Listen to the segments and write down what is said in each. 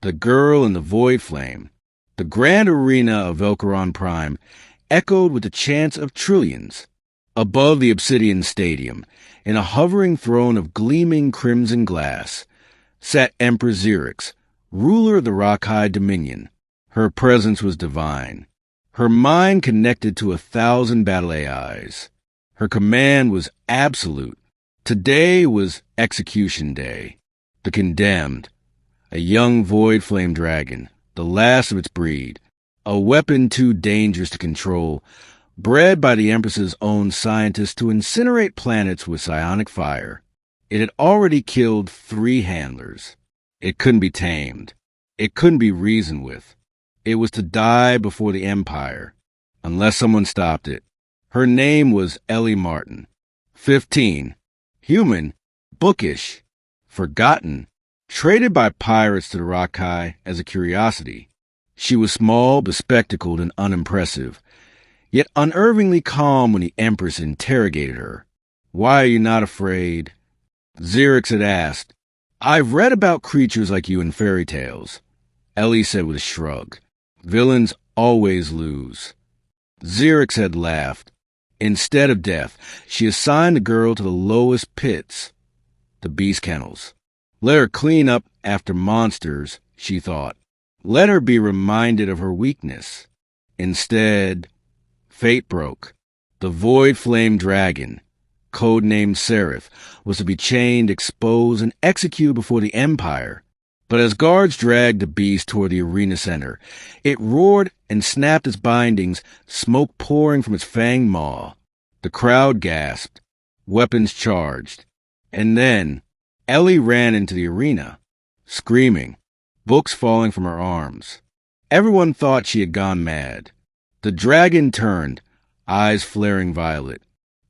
The girl in the Voidflame. The grand arena of Velkaron Prime echoed with the chants of trillions. Above the obsidian stadium, in a hovering throne of gleaming crimson glass, sat Empress Xerix, ruler of the Rock-High Dominion. Her presence was divine. Her mind connected to 1,000 battle AIs. Her command was absolute. Today was execution day. The condemned, a young Voidflame dragon, the last of its breed, a weapon too dangerous to control, bred by the Empress's own scientists to incinerate planets with psionic fire. It had already killed 3 handlers. It couldn't be tamed. It couldn't be reasoned with. It was to die before the Empire, unless someone stopped it. Her name was Ellie Martin. 15. Human, bookish, forgotten, traded by pirates to the Rock-High as a curiosity. She was small, bespectacled, and unimpressive, yet unervingly calm when the Empress interrogated her. "Why are you not afraid?" Xerix had asked. "I've read about creatures like you in fairy tales," Ellie said with a shrug. "Villains always lose." Xerix had laughed. Instead of death, she assigned the girl to the lowest pits, the beast kennels. Let her clean up after monsters, she thought. Let her be reminded of her weakness. Instead, fate broke. The Voidflame dragon, codenamed Seraph, was to be chained, exposed, and executed before the Empire. But as guards dragged the beast toward the arena center, it roared and snapped its bindings, smoke pouring from its fanged maw. The crowd gasped, weapons charged, and then Ellie ran into the arena, screaming, books falling from her arms. Everyone thought she had gone mad. The dragon turned, eyes flaring violet,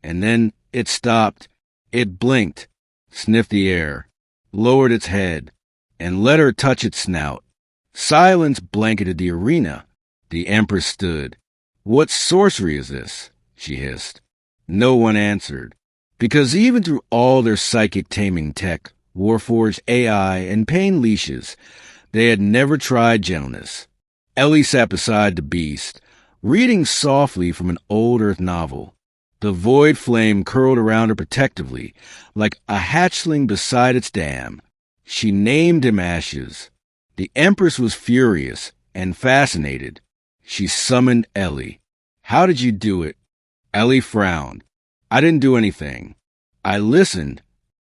and then it stopped. It blinked, sniffed the air, lowered its head, and let her touch its snout. Silence blanketed the arena. The Empress stood. "What sorcery is this?" she hissed. No one answered, because even through all their psychic taming tech, Warforged AI, and pain leashes, they had never tried gentleness. Ellie sat beside the beast, reading softly from an old Earth novel. The void flame curled around her protectively, like a hatchling beside its dam. She named him Ashes. The Empress was furious and fascinated. She summoned Ellie. "How did you do it?" Ellie frowned. "I didn't do anything. I listened.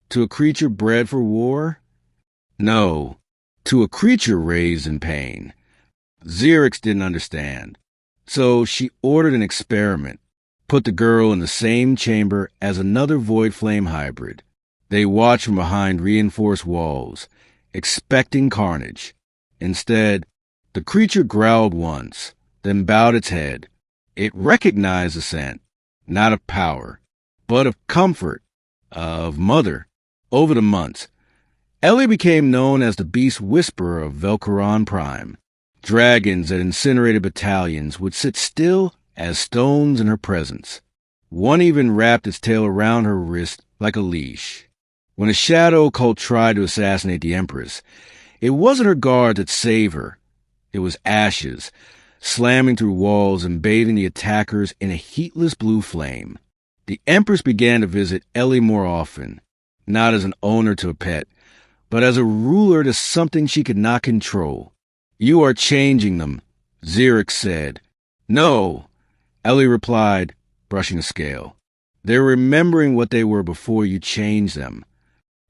To a creature bred for war? No, to a creature raised in pain." Xerix didn't understand. So she ordered an experiment. Put the girl in the same chamber as another void flame hybrid. They watched from behind reinforced walls, expecting carnage. Instead, the creature growled once, then bowed its head. It recognized the scent, not of power, but of comfort, of mother. Over the months, Ellie became known as the Beast Whisperer of Velkaron Prime. Dragons that incinerated battalions would sit still as stones in her presence. One even wrapped its tail around her wrist like a leash. When a shadow cult tried to assassinate the Empress, it wasn't her guard that saved her. It was Ashes, slamming through walls and bathing the attackers in a heatless blue flame. The Empress began to visit Ellie more often, not as an owner to a pet, but as a ruler to something she could not control. "You are changing them," Xerix said. "No," Ellie replied, brushing a scale. "They're remembering what they were before you changed them."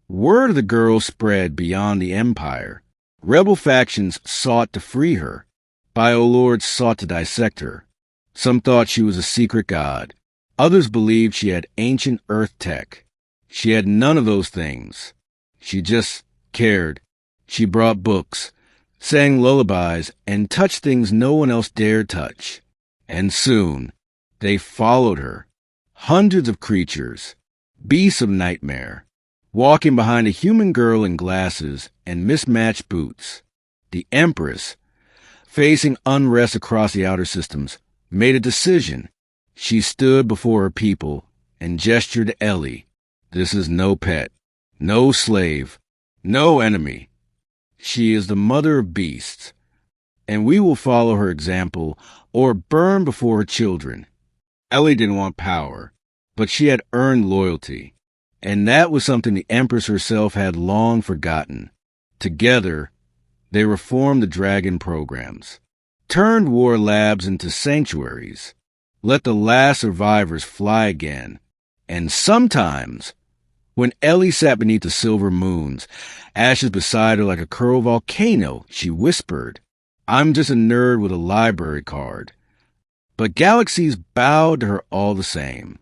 Word of the girl spread beyond the Empire. Rebel factions sought to free her. Biolords sought to dissect her. Some thought she was a secret god. Others believed she had ancient Earth tech. She had none of those things. She just cared. She brought books, sang lullabies, and touched things no one else dared touch. And soon, they followed her. Hundreds of creatures, beasts of nightmare, walking behind a human girl in glasses and mismatched boots. The Empress, facing unrest across the outer systems, made a decision. She stood before her people and gestured to Ellie. "This is no pet, no slave, no enemy." She is the mother of beasts, and we will follow her example or burn before her children. Ellie didn't want power, but she had earned loyalty, and that was something the Empress herself had long forgotten. Together, they reformed the dragon programs, turned war labs into sanctuaries, let the last survivors fly again, and sometimes, when Ellie sat beneath the silver moons, ashes beside her like a curled volcano, she whispered, "I'm just a nerd with a library card." But galaxies bowed to her all the same.